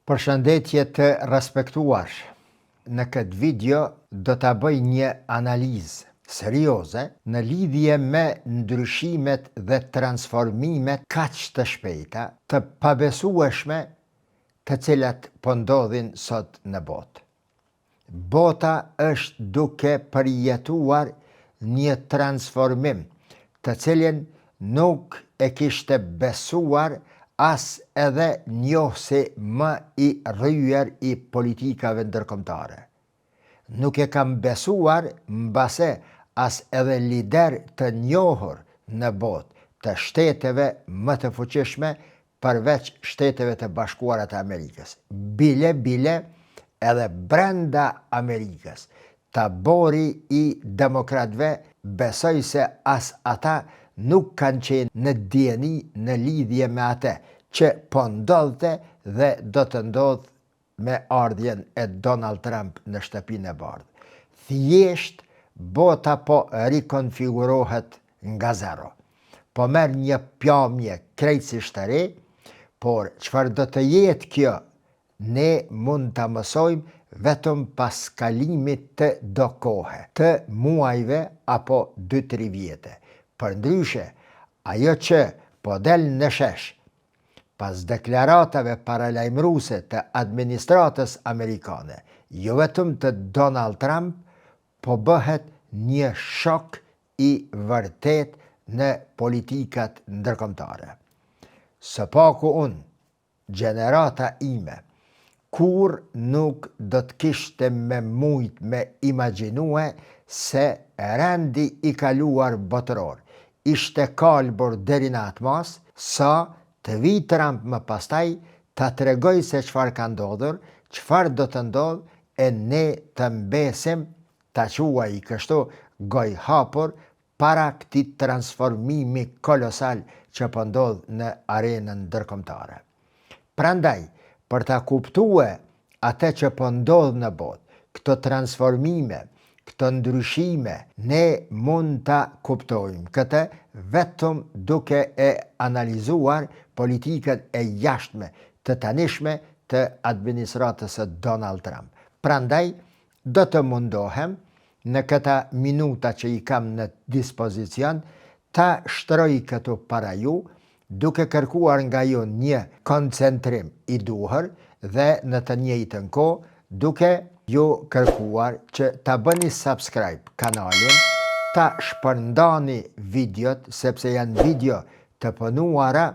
Përshëndetje të respektuar. Në këtë video do të bëj një analizë serioze në lidhje me ndryshimet dhe transformimet kaq të shpejta, të pabesueshme, të cilat po ndodhin sot në botë. Bota është duke përjetuar një transformim të cilin nuk e kishte besuar as edhe njohësi më i rryer i politikave ndërkombëtare. Nuk e kam besuar mbase as edhe lider të njohur në botë të shteteve më të fuqishme përveç Shteteve të Bashkuara të Amerikës. Bile edhe brenda Amerikës, tabori i demokratëve besoj se as ata nuk kanë qenë në dieni në lidhje me atë që po ndodhte dhe do të ndodh me ardhjen e Donald Trump në shtëpinë e bardhë. Thjesht bota po rikonfigurohet nga zero. Po merr një pamje krejtësisht të re, por çfarë do të jetë kjo, ne mund ta mësojmë vetëm pas kalimit të do kohe, të muajve apo 2-3 vjete. Përndryshe, ajo që po del në shesh, pas deklaratave paralajmëruese të administratës amerikane, jo vetëm të Donald Trump, po bëhet një shok i vërtet në politikat ndërkombëtare. Së paku unë, gjenerata ime, kur nuk do të kishte me mujt me imagjinue se rendi i kaluar botëror ishte kalbur deri në atë mas, sa të vi Trump më pastaj ta tregoj se çfarë ka ndodhur, çfarë do të ndodh, e ne të mbesim, ta quaj kështu goj hapur para këtij transformimi kolosal që po ndodh në arenën ndërkombëtare. Prandaj, për ta kuptuar atë që po ndodh në botë, këto transformime, këto ndryshime, ne mund ta kuptojmë këtë vetëm duke e analizuar politikën e jashtme të tanishme të administratës së Donald Trump. Prandaj, do të mundohem në këta minuta që i kam në dispozicion ta shtroj këtu para ju, duke kërkuar nga ju një koncentrim i duhur dhe në të njëjtën kohë duke ju kërkuar që ta bëni subscribe kanalin, ta shpërndani videot sepse janë video të punuara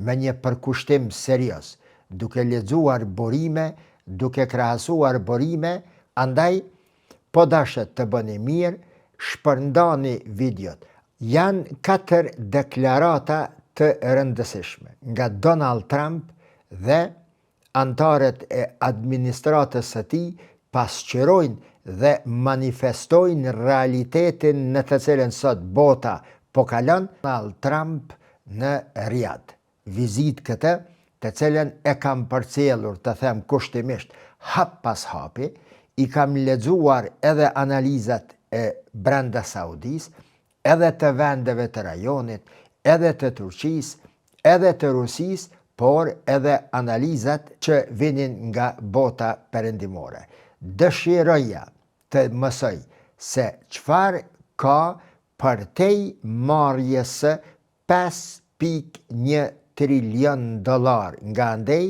me një përkushtim serios, duke lexuar burime, duke krahasuar burime, andaj po dashet të bëni mirë, shpërndani videot. Janë 4 deklarata të rëndësishme nga Donald Trump dhe antarët e administratës së tij pasqyrojnë dhe manifestojnë realitetin në të cilën sot bota po kalon. Donald Trump në Riyadh. Vizitë këtë, të cilën e kam përcjellur, të them kushtimisht, hap pas hapi, i kam lexuar edhe analizat e brenda Saudis, edhe të vendeve të rajonit, edhe të Turqisë, edhe të Rusisë, por edhe analizat që vinin nga bota perëndimore. Dëshiroja të mësoj se çfarë ka përtej marrjes së $5.1 trilion nga ndej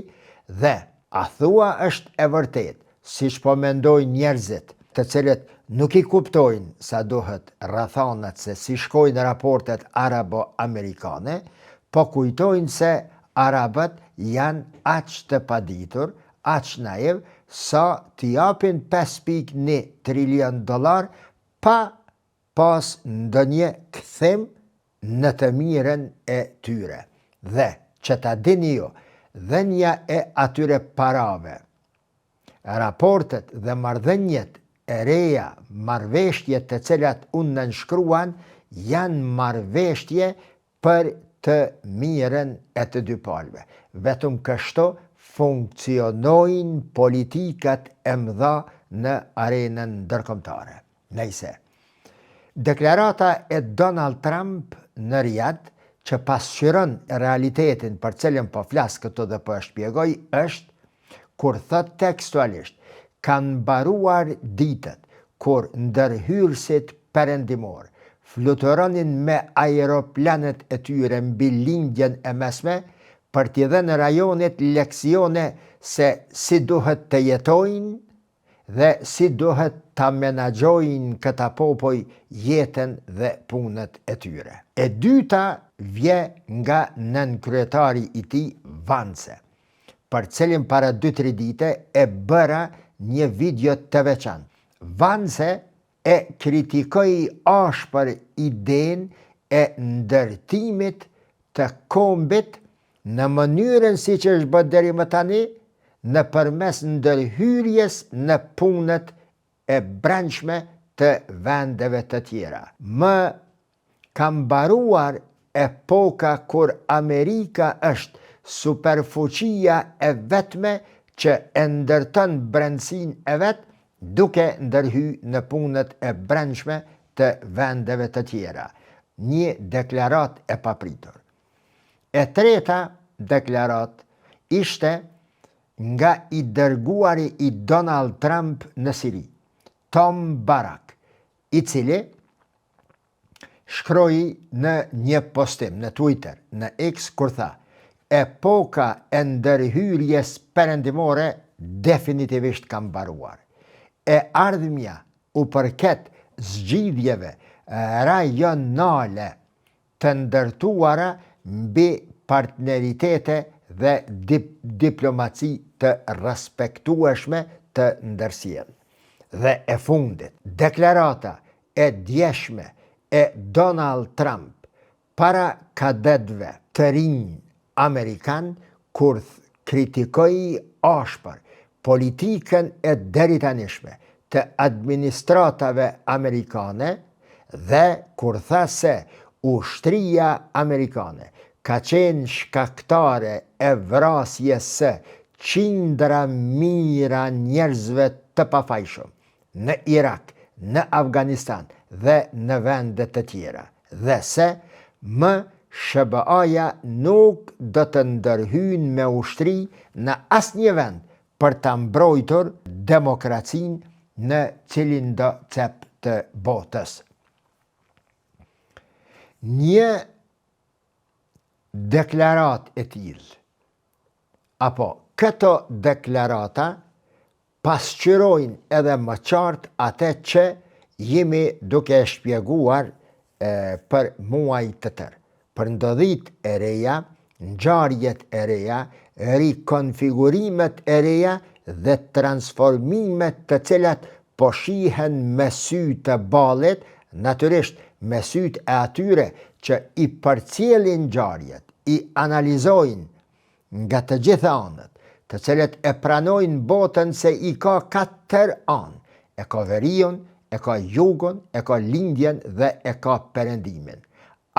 dhe a thua është e vërtet, siç po mendojnë njerëzit, të cilët nuk i kuptojnë sa duhet rrethanat se si shkojnë raportet arabo-amerikane, po kujtojnë se arabët janë aq të paditur, aq naiv, sa t'i japin $5.1 trilion pa pas ndonjë kthim në të mirën e tyre. Dhe që ta dini ju, dhënia e atyre parave, raportet dhe marrëdhëniet e reja, marrëveshjet të cilat unë nënshkruan, janë marrëveshje për të mirën e të dy palëve. Vetëm kështu funksionojnë politikat e mëdha në arenën ndërkombëtare. Nëjse, deklarata e Donald Trump në Riyadh, që pasqyron realitetin për cilën po flas këtu dhe po e shpjegoj, është kur thot tekstualisht, kanë mbaruar ditët kur ndërhyrësit perëndimor fluturonin me aeroplanet e tyre mbi lindjen e mesme për t'i dhënë rajonit leksione se si duhet të jetojnë dhe si duhet ta menaxhojnë këta popoj jetën dhe punët e tyre. E dyta vje nga nënkryetari i tij Vance, për cilin para 2-3 dite e bëra një video të veçantë. Vance e kritikoi ashpër idenë e ndërtimit të kombit në mënyrën si që është bërë deri më tani, në përmes ndërhyrjes në punët e brendshme të vendeve të tjera. Më ka mbaruar epoka kur Amerika është superfuqia e vetme që e ndërton brendësinë e vet, duke ndërhy në punët e brendshme të vendeve të tjera. Një deklarat e papritur. E treta deklarat ishte nga i dërguari i Donald Trump në Siri, Tom Barak, i cili shkroi në një postim në Twitter, në X, kur tha: epoka e ndërhyrjes perëndimore definitivisht ka mbaruar. E ardhmja u përket zgjidhjeve rajonale të ndërtuara mbi partneritete dhe diplomaci të respektueshme të ndërsjellë. Dhe e fundit, deklarata e djeshme e Donald Trump para kadetëve të rinj amerikan kur kritikoi ashpër politikën e deritanishme të administratave amerikane dhe kur tha se ushtria amerikane ka qenë shkaktare e vrasjes së qindra mijëra njerëzve të pafajshëm në Irak, në Afganistan dhe në vende të tjera, dhe se më SBA-ja nuk do të ndërhyjnë me ushtri në asnjë vend për ta mbrojtur demokracinë në cilin do cep të botës. Një deklarat e tillë, apo këto deklarata pasqyrojnë edhe më qartë atë që jemi duke shpjeguar për muaj të tërë, për ndodhit e reja, ngjarjet e reja, rikonfigurimet e reja dhe transformimet të cilat po shihen me sy të ballit, natyrisht me syt e atyre që i përcjellin ngjarjet, i analizojnë nga të gjitha anët, të cilët e pranojnë botën se i ka 4 anë, e ka veriun, e ka jugun, e ka lindjen dhe e ka perëndimin.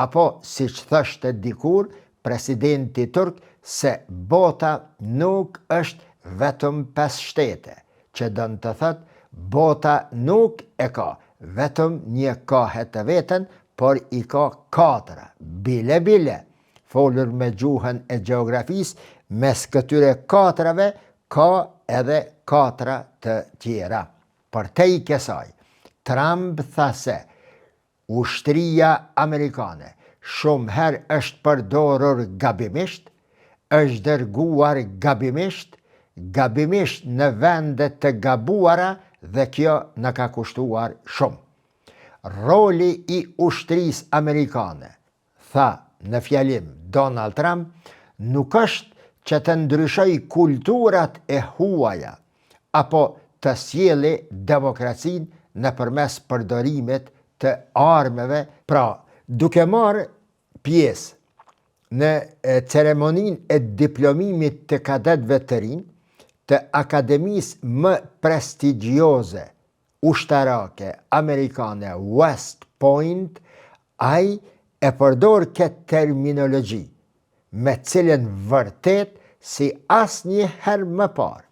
Apo, si që thështe dikur presidenti turk, se bota nuk është vetëm 5 shtete, që dënë të thëtë, bota nuk e ka vetëm një kahe të vetën, por i ka 4, bile, folur me gjuhën e gjeografisë, mes këtyre 4-ve ka edhe 4 të tjera. Për te i kësaj, Trump tha se ushtria amerikane shumë herë është përdorur gabimisht, është dërguar gabimisht në vende të gabuara dhe kjo në ka kushtuar shumë. Roli i ushtrisë amerikane, tha në fjalim Donald Trump, nuk është që të ndryshoj kulturat e huaja, apo të sjellë demokracinë nëpërmes përdorimit të armëve, pra duke marrë pjesë në ceremoninë e diplomimit të kadetëve të rinj të akademisë më prestigjioze ushtarake amerikane West Point, ai e përdor këtë terminologji me cilën vërtet si asnjë herë më parë,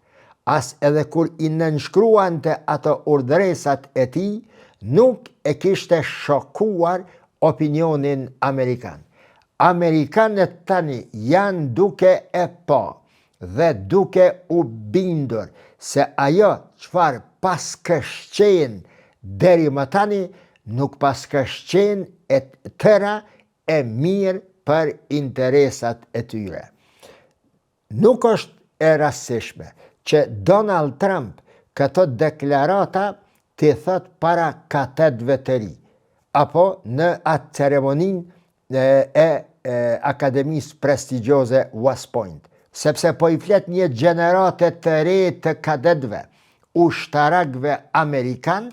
as edhe kur i nënshkruante ato urdhëresat e tij, nuk e kishte shokuar opinionin amerikan. Amerikanët tani janë duke e pa dhe duke u bindur se ajo çfarë pas këshqen deri më tani nuk pas këshqen e tëra e mirë për interesat e tyre. Nuk është e rastësishme që Donald Trump këto deklarata të thot para katedrëve të ri, apo në atë ceremonin e Akademisë prestigjioze West Point, sepse po I flet një gjenerate të re të katedrëve, ushtarakëve amerikan,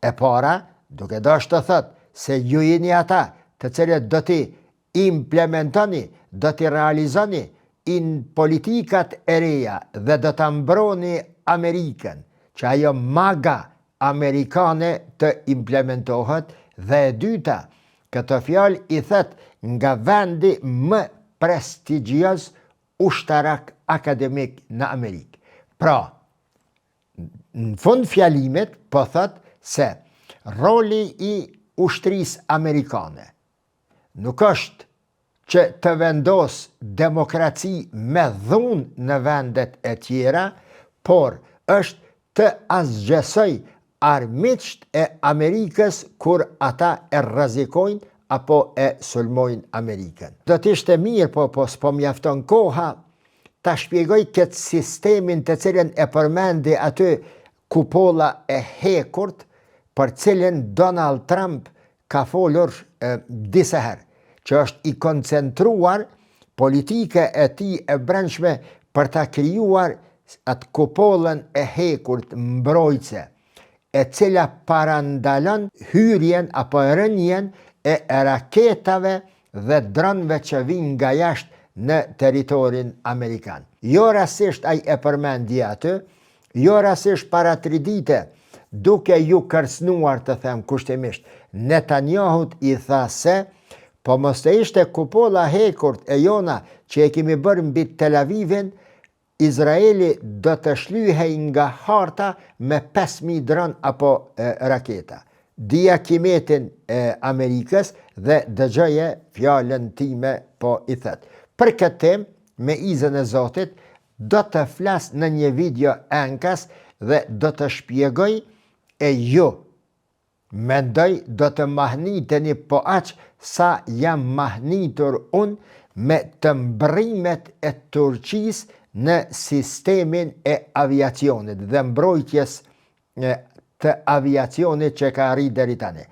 e para, duke dashur të thot se ju jeni ata të cilët do t'i implementoni, do t'i realizoni politikat e reja dhe do t'a mbroni Amerikën, që ajo MAGA amerikane të implementohet, dhe e dyta, këto fjalë I thët nga vendi më prestigjioz ushtarak akademik në Amerikë. Pra, në fund fjalimet po thët se roli I ushtrisë amerikane nuk është që të vendos demokraci me dhunë në vendet e tjera, por është të asgjësoj armiqt e Amerikës kur ata e rrezikojnë apo e sulmojnë Amerikën. Do t'ishte mirë, po s'po mjafton koha, ta shpjegoj këtë sistemin të cilën e përmendi aty kupolla e hekurt, për cilën Donald Trump ka folur disa herë, që është I koncentruar politike e tij e brendshme për ta krijuar atë kupollën e hekurt mbrojtëse, e cila parandalon hyrjen apo rënien e raketave dhe dronëve që vinë nga jashtë në territorin amerikan. Jo rastisht ai e përmendi aty, jo rastisht para 3 dite, duke ju kërcënuar, të them kushtimisht, Netanyahut I tha se po mos të ishte kupolla hekurt e jona që e kemi bërë mbi Tel Avivin, Izraeli do të shlyhej nga harta me 5.000 dron apo raketa. Dija kimetin e Amerikës dhe dëgjoje fjalën time po I thët. Për këtë temë, me izën e Zotit, do të flas në një video ankas dhe do të shpjegoj e ju mendoj do të mahniteni po aq sa jam mahnitur unë me të mbrimet e Turqisë në sistemin e aviacionit dhe mbrojtjes të aviacionit që ka arrit deri tani.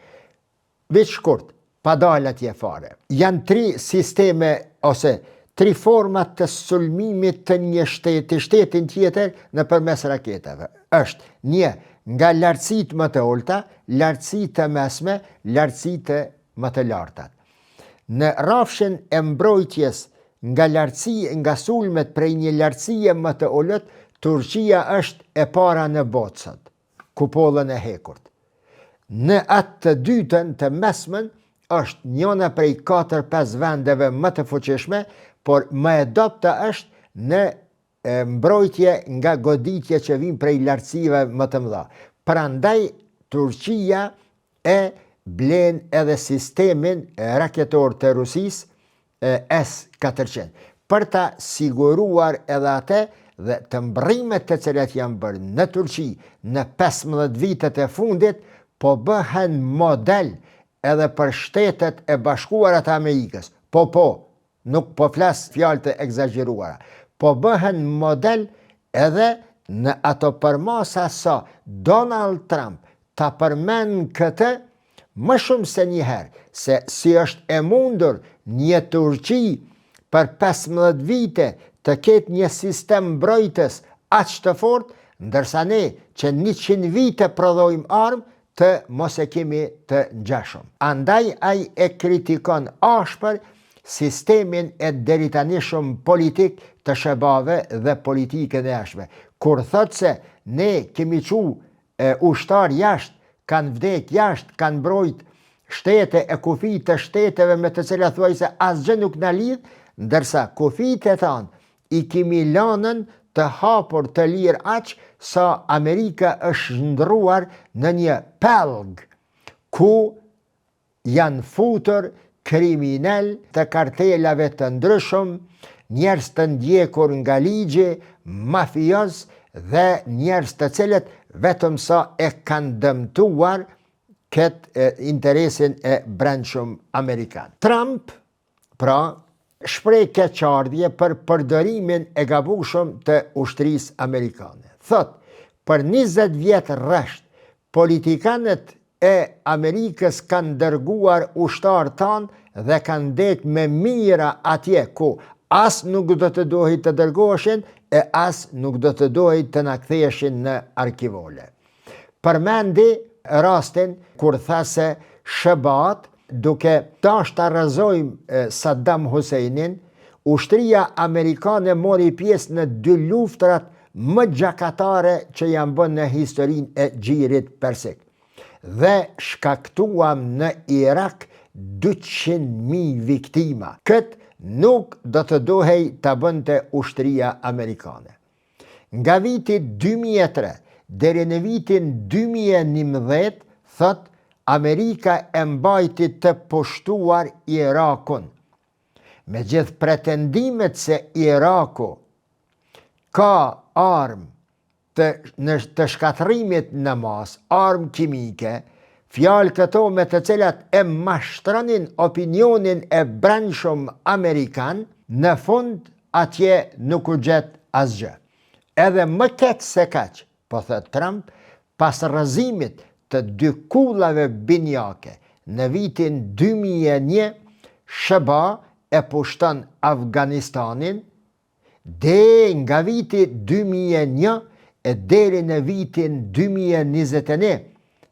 Veç shkurt, pa dalë atje fare. Janë 3 sisteme ose 3 format të sulmimit të një shtetin tjetër nëpërmes raketave. Është një nga lartësitë më të ulta, lartësitë të mesme, lartësitë më të larta. Në rrafshin e mbrojtjes nga sulmet prej një lartësie më të ulët, Turqia është e para në botë sot, kupollën e hekurt. Në atë të dytën të mesmën është njëna prej 4-5 vendeve më të fuqishme, por më e dobta është në mbrojtje nga goditje që vijnë prej lartësive më të mëdha. Prandaj Turqia e blen edhe sistemin raketor të Rusisë S-400 për ta siguruar edhe atë dhe të mbrimet të cilat janë bërë në Turqi në 15 vitet e fundit po bëhen model edhe për Shtetet e Bashkuara të Amerikës. Nuk po flas fjalë të egzageruara. Po bëhen model edhe në ato përmasa sa Donald Trump ta përmend këtë më shumë se një herë, se si është e mundur një Turqi për 15 vite të ketë një sistem mbrojtës aq të fortë, ndërsa ne që 100 vite prodhojmë armë të mos e kemi të ngjashëm. Andaj ai e kritikon ashpër sistemin e deritanishëm politik të shebave dhe politikën e jashtme. Kur thot se ne kemi ushtar jashtë, kanë vdek jashtë, kanë mbrojt shtete e kufijt të shteteve me të cilat thuaj se asgjë nuk na lidh, ndërsa kufijt e tanë I kemi lënën të hapur të lirë aq sa Amerika është ndruar në një pelg ku janë futur kriminal të kartelave të ndryshëm, njerëz të ndjekur nga ligji, mafioz dhe njerëz të cilët vetëm sa e kanë dëmtuar këtë interesin e brendshëm amerikan. Trump, pra, shpreh keqardhje për përdorimin e gabueshëm të ushtrisë amerikane. Thot, për 20 vjet rresht, politikanët e Amerikës kanë dërguar ushtarë tanë dhe kanë det me mira atje ku as nuk do të dohej të dërgoheshin e as nuk do të dohej të na ktheheshin në arkivole. Përmendi rastin kur tha se SBA-t, duke tash të arrëzojmë Saddam Husseinin, ushtria amerikane mori pjesë në 2 luftrat më gjakatare që janë bën në historinë e xhirit persik. Dhe shkaktuam në Irak 200.000 viktima. Këtë nuk do të dohej të bënte ushtria amerikane. Nga viti 2003 deri në vitin 2011, thot, Amerika e mbajti të pushtuar Irakun. Me gjithë pretendimet se Iraku ka armë të shkatërimit në mas, armë kimike, fjalë këto me të cilat e mashtronin opinionin e brendshëm amerikan, në fund atje nuk u gjet asgjë. Edhe më keq se kaq, po thot Trump, pas rrëzimit të 2 kullave binjake në vitin 2001, SBA e pushton Afganistanin, dhe nga viti 2001 e deri në vitin 2021,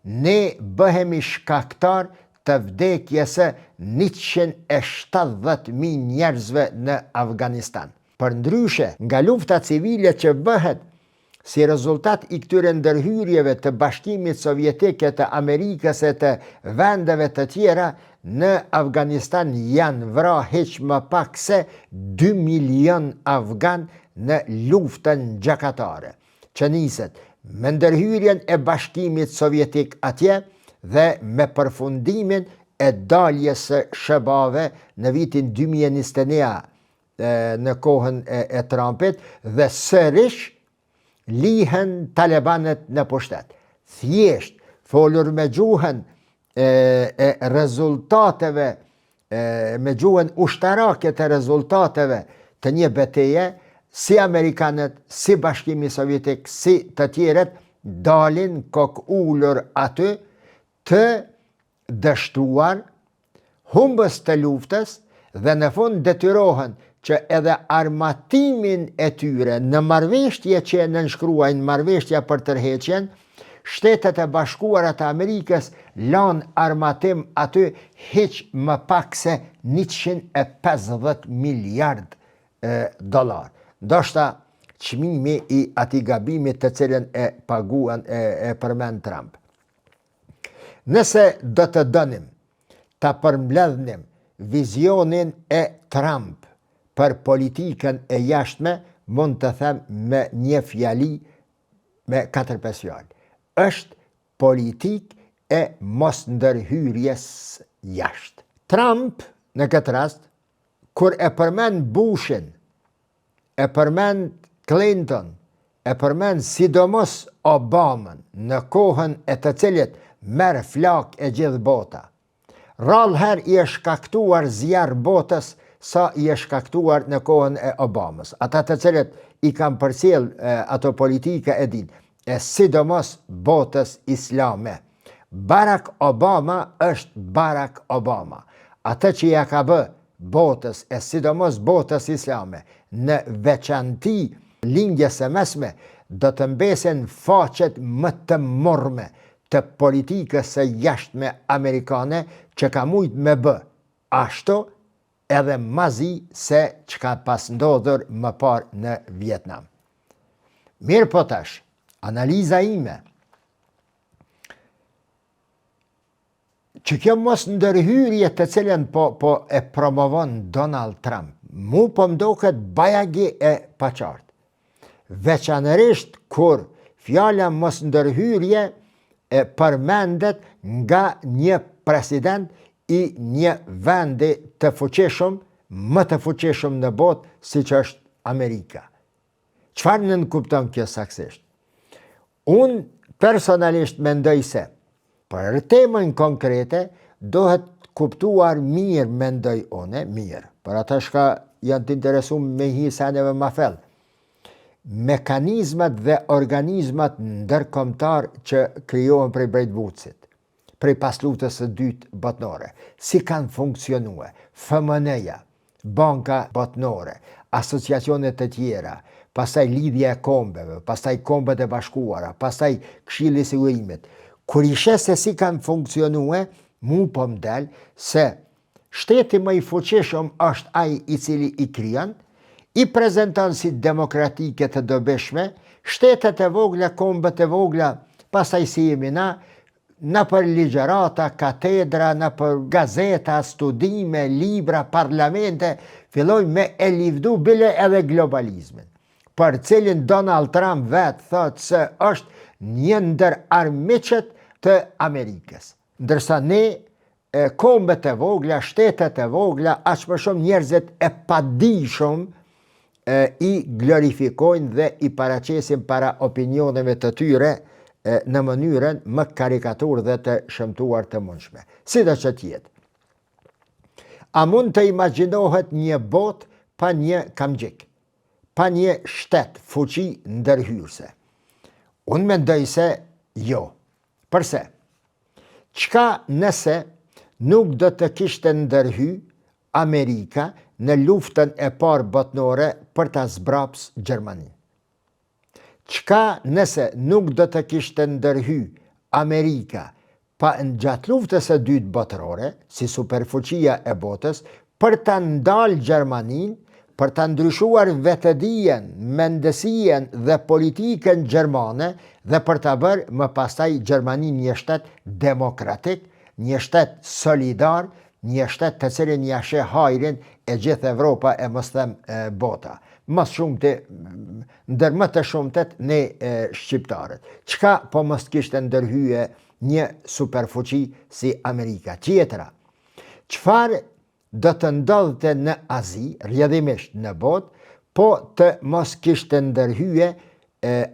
ne bëhemi shkaktar të vdekjes së 170.000 njerëzve në Afganistan. Përndryshe, nga lufta civile që bëhet si rezultat i këtyre ndërhyrjeve të Bashkimit Sovjetik e të Amerikës e të vendeve të tjera, në Afganistan janë vrarë hiç më pak se 2 milion afgan në luftën gjakatare, që niset me ndërhyrjen e Bashkimit Sovjetik atje dhe me përfundimin e daljes së SBA-ve në vitin 2021 në kohën e Trumpit dhe sërish lihen talibanët në pushtet. Thjesht folur me gjuhën e rezultateve, me gjuhën ushtarake të rezultateve të një betejë, si Amerikanët, si Bashkimi Sovjetik, si të tjerët, dalin kok ullur aty të dështuar, humbës të luftës dhe në fund detyrohen që edhe armatimin e tyre në marrëveshje që e nënshkruajnë marrëveshja për tërheqjen, Shtetet e Bashkuara të Amerikës lanë armatim aty hiç më pak se 150 miliard dollar. Ndoshta çmimi i atij gabimit të cilën e paguan e përmend Trump. Nëse do të dënim ta përmbledhnim vizionin e Trump për politikën e jashtme, mund të them me një fjali, me 4-5 fjalë. Është politik e mos ndërhyrjes jashtë. Trump, në këtë rast, kur e përmend Bushin, e përmend Clinton, e përmend sidomos Obamën, në kohën e të cilit merr flak e gjithë bota, rrallëherë i është shkaktuar zjarr botës sa i është shkaktuar në kohën e Obamës. Ata të cilët i kanë përcjell ato politika e din, e sidomos botës islame. Barack Obama është Barack Obama. Atë që ja ka bë botës e sidomos botës islame, në veçanti lindjes së mesme, do të mbesen faqet më të morme të politikës së jashtme amerikane që ka mujt me bë ashtu edhe mazi se çka pas ndodhur më parë në Vietnam. Mirë po tash, analiza ime që kjo mos ndërhyrje të cilën po e promovon Donald Trump, mu po mdoket bajagi e paqartë. Veçanërisht kur fjala mos ndërhyrje e përmendet nga një president i një vendi të fuqishëm më të fuqishëm në botë si që është Amerika. Çfarë nënkupton kjo saktësisht? Unë personalisht mendoj se për temën konkrete dohet kuptuar mirë, mendoj une, mirë, për ata shka janë të interesuar me hisaneve ma fell, mekanizmat dhe organizmat ndërkombëtar që krijohen prej Brejtvucit, prej pas luftës së dytë botnore, si kanë funksionue, FMN-ja, banka botnore, asociacionet të tjera, pastaj lidhja e kombeve, pastaj kombet e bashkuara, pastaj Këshilli i Sigurimit. Kur i shes se si kanë funksionue, mu po m'del se shteti më i fuqishëm është ai i cili i krijon, i prezanton si demokratike të dobishme, shtetet e vogla, kombet e vogla, pastaj si jemi na për ligjërata, katedra, na për gazeta, studime, libra, parlamente, filloj me e livdu bile edhe globalizmin, për cilin Donald Trump vetë thot se është një ndër armiqet të Amerikës. Ndërsa ne, kombet e vogla, shtetet e vogla, aq më shumë njerëzit e padijshëm i glorifikojnë dhe i paraqesin para opinioneve të tyre në mënyrën më karikatur dhe të shëmtuar të mundshme. Sida që tjetë. A mund të imagjinohet një botë pa një kamgjik, pa një shtet fuqi ndërhyrëse? Unë mendoj se jo. Përse? Çka nëse nuk do të kishte ndërhy Amerika në luftën e parë botnore për ta zbraps Gjermaninë? Çka nëse nuk do të kishte ndërhy Amerika pa në gjatë luftës së dytë botërore, si superfuqia e botës, për ta ndalë Gjermaninë, për ta ndryshuar vetëdijen, mendësien dhe politikën gjermane dhe për ta bërë më pastaj Gjermaninë një shtet demokratik, një shtet solidar, një shtet të cilin ja sheh hajrin e gjithë Evropa e mos them bota. Mas shumëti, ndër më të shumëtet ne shqiptarët. Çka po mos kishte ndërhyje një superfuqi si Amerika? Tjetra, çfarë do të ndodhte në Azi, rrjedhimisht në botë, po të mos kishte ndërhyje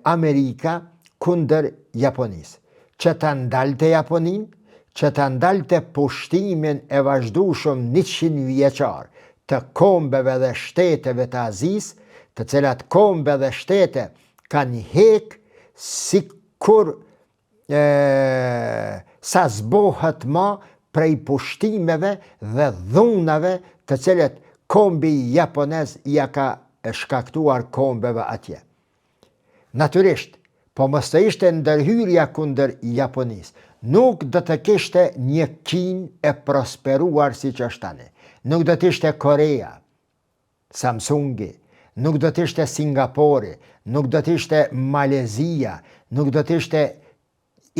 Amerika kundër Japonisë? Që ta ndalte Japoninë, që ta ndalte pushtimin e vazhdueshëm 100 vjeçar të kombeve dhe shteteve të Azisë, të cilat kombe dhe shtete kanë hek si kur sa zbohet ma prej pushtimeve dhe dhunave të cilat kombi japonez ja ka shkaktuar kombeve atje. Natyrisht, po mos të ishte ndërhyrja kundër Japonisë, nuk do të kishte një Kinë e prosperuar si që është tani. Nuk do të ishte Korea, Samsungi, nuk do të ishte Singapori, nuk do të ishte Malezia, nuk do të ishte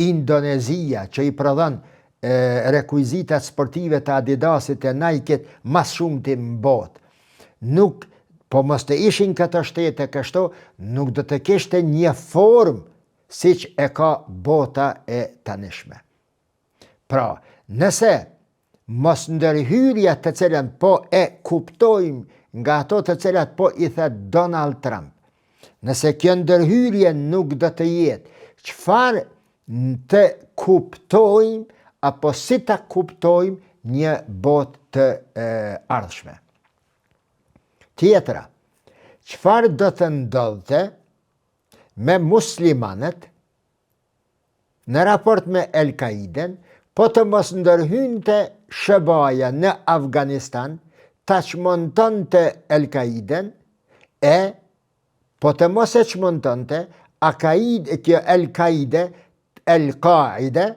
Indonezia, që i prodhon rekuizitat sportive të Adidasit e Nike-it mas shumti në botë. Nuk, po mos të ishin këto shtete kështu, nuk do të kishte një formë siç e ka bota e tanishme. Pra, nëse mos ndërhyrja të cilën po e kuptojmë nga ato të cilat po i thet Donald Trump, nëse kjo ndërhyrje nuk do të jetë, çfarë të kuptojmë apo si ta kuptojmë një botë të ardhshme? Tjetra, çfarë do të ndodhte me muslimanët në raport me El-Kaiden, po të mos ndërhynte SBA-ja në Afganistan, ta çmontonte El-Kaiden e po të mos e çmontonte kjo El-Kaide, El-Qaide,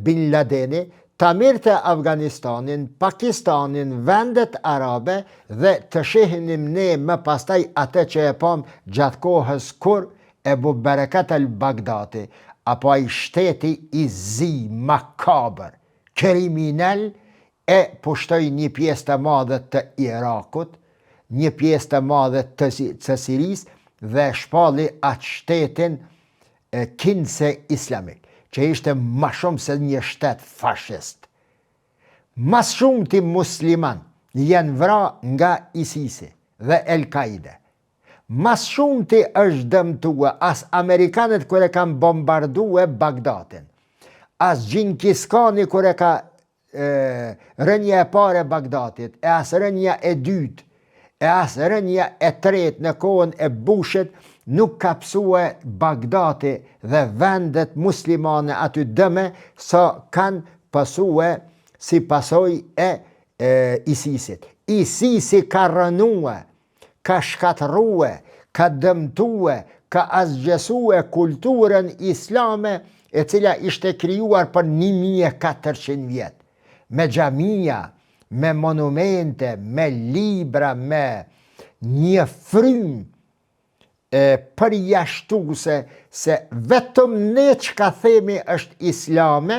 Bin Ladeni, ta mirte Afganistanin, Pakistanin, vendet arabe dhe të shihnim ne më pastaj atë që e pam gjatë kohës kur Ebu Berekat el-Bagdati, apo ai shteti i zi, makabër, kriminal, e pushtoi një pjesë të madhe të Irakut, një pjesë të madhe të Sirisë dhe shpalli atë shtetin Kinse Islamik, që ishte ma shumë se një shtet fashist. Mas shumë ti musliman janë vra nga ISIS-i dhe El-Qaide. Mas shumë ti është dëmtue, as Amerikanët kër e kanë bombardue Bagdatin, as Gjinkiskani kër e ka rënja e pare Bagdatit, e as rënja e dytë, e as rënja e tretë në kohën e Bushit, nuk ka pësue Bagdati dhe vendet muslimane aty dëme sa kanë pësue si pasoj e ISIS-it. ISIS-i ka rënue, ka shkatrue, ka dëmtue, ka azgjesue kulturën islame e cila ishte krijuar për 1400 vjetë. Me xhamia, me monumente, me libra, me një frym përjashtuse se vetëm ne çka themi është islame,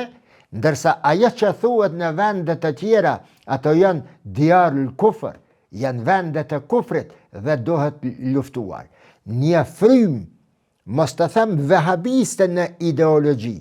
ndërsa ajo që thuhet në vendet të tjera, ato janë djarul kufër, janë vendet të kufrit dhe dohet luftuar. Një frym, mos të them vehabiste në ideologji,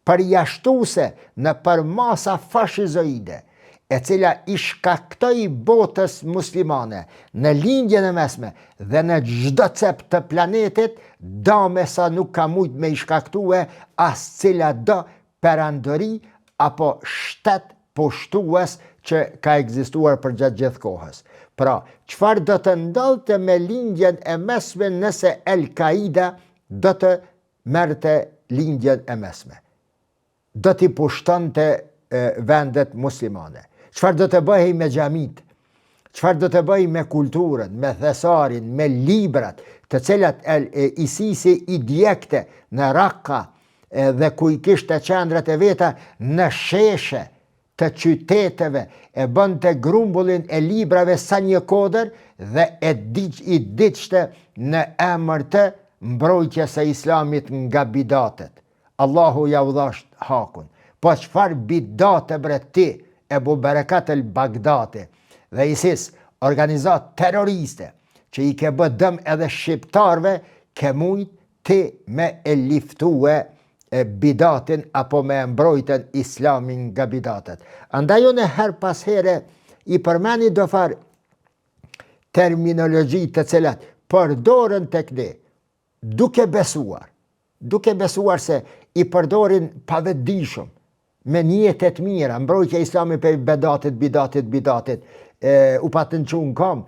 përjashtuse në përmasa fashizoide, e cila i shkaktoi botës muslimane në lindjen e mesme dhe në çdo cep të planetit, dame sa nuk ka mujt me i shkaktue as cila do perandori apo shtet poshtues që ka ekzistuar për gjatë gjithë kohës. Pra, çfarë do të ndodhte me lindjen e mesme nëse El-Qaida do të merrte lindjen e mesme? Do t'i pushtonte vendet muslimane. Çfarë do të bëhej me xhamit? Çfarë do të bëhej me kulturën, me thesarin, me librat, të cilat ISIS-i i djegte në Raqqa dhe ku i kishte qendrat e veta në sheshe të qyteteve, e bënte grumbullin e librave sa një kodër dhe i diçte në emër të mbrojtjes së islamit nga bidatet. Allahu ja u dhash hakun. Po çfarë bidate bre ti, Ebu Berekat el-Bagdati dhe ISIS, organizat terroriste, që i ke bë dëm edhe shqiptarve, ke mujt ti me e liftue bidatin apo me mbrojtën islamin nga bidatet. Andaj unë her pas here i përmeni do far terminologji të cilat përdoren tek ne, duke besuar se i përdorin pavetdijshëm, me njetet mira, mbrojtja islami për bidatit, u patën që unë kam,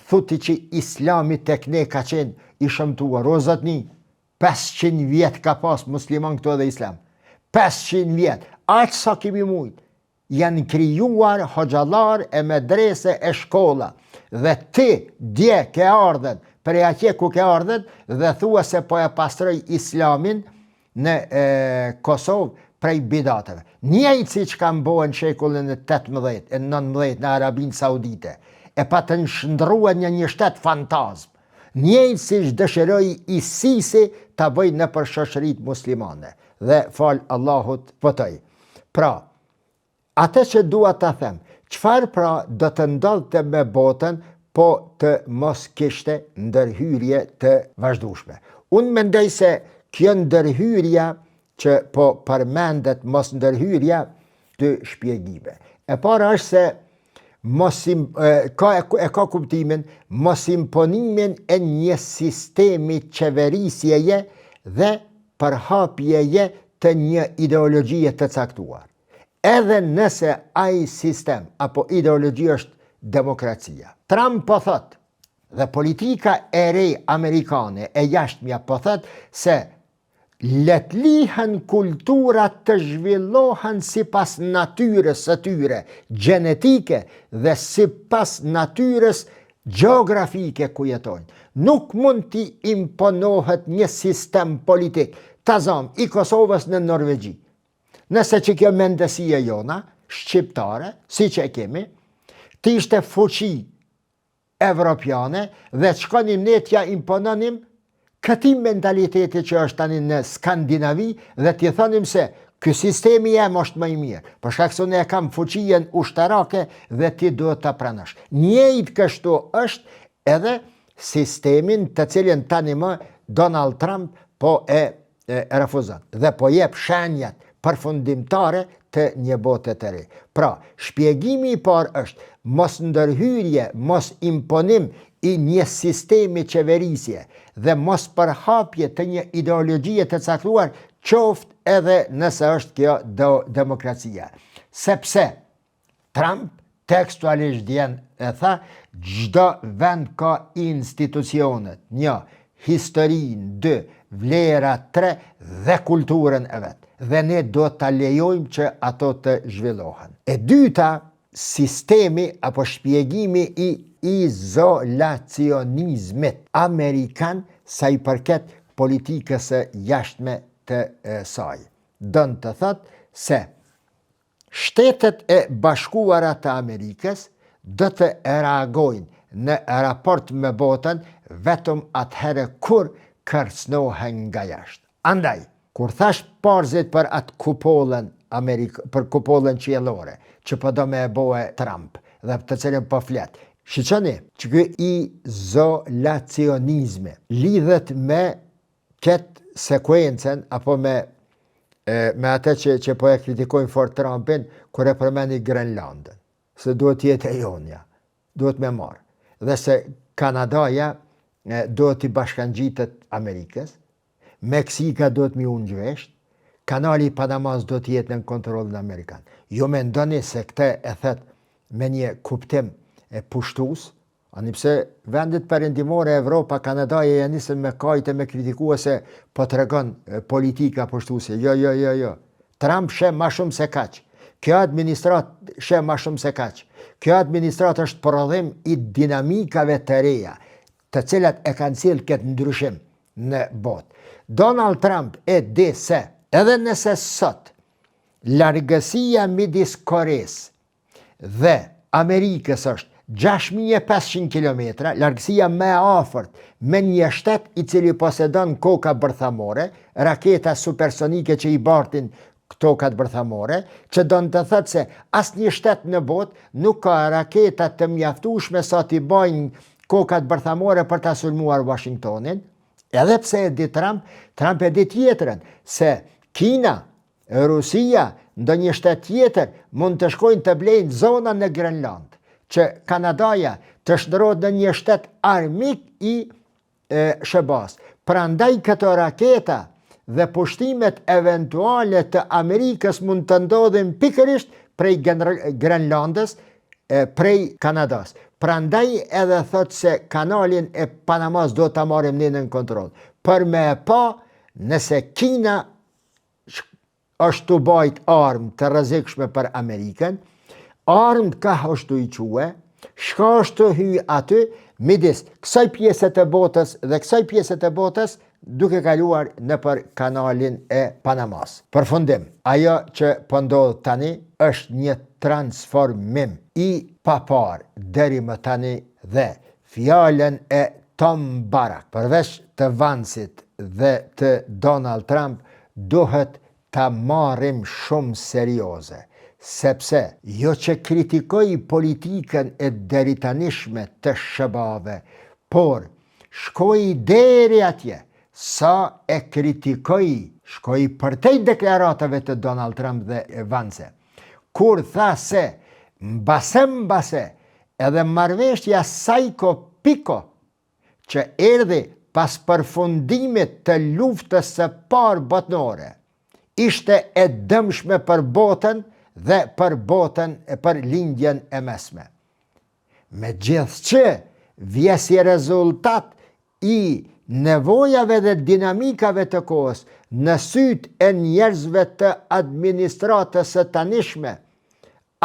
thuti që islami tek ne ka qenë i shëmtuar, o zotni, 500 vjet ka pas musliman këto dhe islam. 500 vjet, aq sa kemi mujt, janë krijuar hoxhallar e medrese e shkolla, dhe ti dje ke ardhen, prej atje ku ke ardhen, dhe thua se po e pastroj islamin në Kosovë prej bidateve. Njëjtë si që kanë bëhen shekullin e 18, e 19 në Arabinë Saudite, e pa të nshndrua një shtet fantazm. Njëjtë si që dëshiroj ISIS-i të bëj në për shoqërit muslimane. Dhe falë Allahut pëtoj. Pra, atë që dua të them, qëfar pra do të ndodhte me botën po të mos kishte ndërhyrje të vazhdueshme. Unë mendoj se kjo ndërhyrja që po përmendet mos ndërhyrja të shpjegime. E para është se ka kuptimin mos imponimin e një sistemi qeverisjeje dhe përhapjeje të një ideologjie të caktuar. Edhe nëse ai sistem apo ideologji është demokracia. Trump po thot, dhe politika e re amerikane e jashtëmja po thot se let lihen kulturat të zhvillohen si pas natyres së tyre gjenetike dhe si pas natyres geografike ku jetojnë. Nuk mund t'i imponohet një sistem politik, tazam, i Kosovës në Norvegji. Nëse që kjo mendesia jona, shqiptare, si që e kemi, t'ishte fuqi evropiane dhe të shkonim ne t'ja impononim këti mentaliteti që është tani në Skandinavi dhe t'i thonim se ky sistemi jem është më i mirë, për shkak se unë e kam fuqien ushtarake dhe ti duhet ta pranosh. Njëjtë kështu është edhe sistemin të cilin tani më Donald Trump po e refuzon dhe po jep shenjat përfundimtare të një bote të re. Pra, shpjegimi i parë është mos ndërhyrje, mos imponim i një sistemi qeverisje dhe mos përhapje të një ideologjie të caktuar, qoftë edhe nëse është kjo demokracia. Sepse Trump tekstualisht djen e tha, çdo vend ka institucionet, 1, historinë, 2, vlera, 3 dhe kulturën e vet. Dhe ne do ta lejojmë që ato të zhvillohen. E dyta, sistemi apo shpjegimi i izolacionizmit amerikan sa i përket politikës së jashtme të saj. Dënë të thotë se Shtetet e Bashkuara të Amerikës do të reagojnë në raport me botën vetëm atëherë kur kërcënohen nga jashtë. Andaj, kur thash parzit për atë kupollën për kupollën qiellore, që po do me e boe Trump dhe të cilën po flet, shiqoni që ky izolacionizmi lidhet me këtë sekuencën apo me atë që po e kritikojnë fort Trumpin, kur e përmeni Grenlandën, se duhet jetë e jonja, duhet me marë, dhe se Kanadaja duhet i bashkangjitet Amerikës, Meksika duhet mi unë gjvesht, kanali Panamas duhet jetë në kontrollin Amerikan. Jo me ndoni se këte e thet me një kuptim pushtus, ani pse vendet perëndimore Evropa, Kanadaja janë nisën me kajtë me kritikua se po të regon politika pushtuse. Jo. Trump shë ma shumë se kaq. Kjo administrat shë ma shumë se kaq. Kjo administrat është prodhim i dinamikave të reja, të cilat e kanë cilë këtë ndryshim në botë. Donald Trump e di se, edhe nëse sot, largësia midis Koreas dhe Amerikës është 6500 km, largësia me afërt me një shtet i cili posedon koka bërthamore, raketa supersonike që i bartin tokat bërthamore, që do në të thëtë se asë një shtet në botë nuk ka raketat të mjaftueshme sa t'i bajnë kokat bërthamore për të sulmuar Washingtonin, edhe pse e di Trump e di tjetërën, se Kina, Rusia, ndo një shtet tjetër mund të shkojnë të blejnë zona në Grenland, që Kanadaja të shndërrohet në një shtet armik i SBA-s. Prandaj këto raketa dhe pushtimet eventuale të Amerikës mund të ndodhin pikërisht prej Grenlandës, prej Kanadas. Prandaj edhe thot se kanalin e Panamas do të marim një në kontrol. Për me pa nëse Kina është të bajt armë të rrezikshme për Amerikën, armë ka është i quë, shka është të hyj aty, midis kësaj pjesët e botës dhe kësaj pjesët e botës, duke kaluar në për kanalin e Panamas. Përfundim, ajo që pëndodhë tani është një transformim i papar deri më tani dhe fjallën e Tom Barak, përveç të Vansit dhe të Donald Trump, duhet të marim shumë serioze. Sepse jo që kritikoj politikën e deritanishme të SBA-ve, por shkoj deri atje, sa e kritikoj, shkoj përtej deklaratave të Donald Trump dhe Vance, kur tha se mbase, edhe marrëveshja Sajko Piko, që erdhi pas përfundimit të luftës së parë botnore, ishte e dëmshme për botën dhe për botën e për lindjen e mesme. Me gjithë që vje si rezultat i nevojave dhe dinamikave të kohës në sytë e njerëzve të administratës së tanishme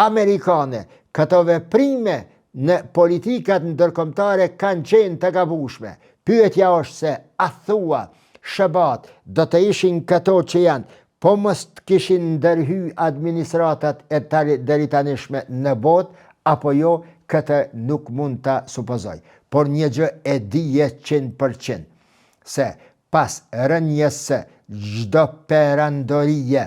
amerikane, këto veprime në politikat ndërkombëtare kanë qenë të gabueshme. Pyetja është se a thua SBA-t do të ishin këto që janë, po mos të kishin ndërhy administratat e deritanishme në botë, apo jo, këtë nuk mund të supozoj. Por një gjë e dije 100%, se pas rënjes së çdo perandorie,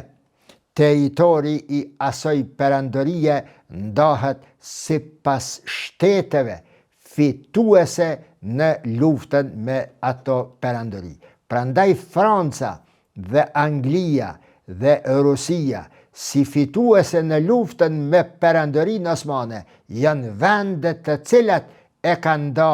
territori i asoj perandorie ndahet sipas shteteve fituese në luftën me ato perandori. Prandaj Franca dhe Anglia dhe Rusia si fituese në luftën me perandërinë osmane janë vendet të cilat e kanë nda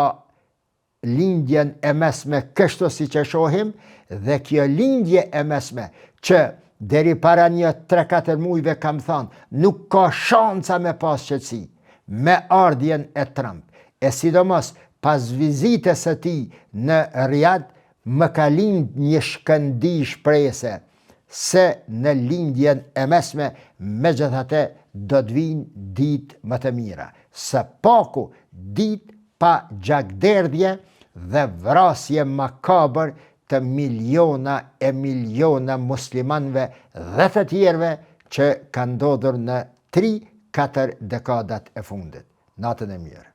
lindjen e mesme kështu si që shohim, dhe kjo lindje e mesme që deri para një 3-4 mujve kam thënë nuk ka shanca me pas qetësi me ardhjen e Trump, e sidomos pas vizitës së tij në Riyadh, më ka lind një shkëndi shprehëse se në lindjen e mesme megjithatë do të vinë ditë më të mira, së paku ditë pa gjakderdhje dhe vrasje makabër të miliona e miliona muslimanëve dhe të tjerëve që kanë ndodhur në 3-4 dekadat e fundit. Natën e mirë.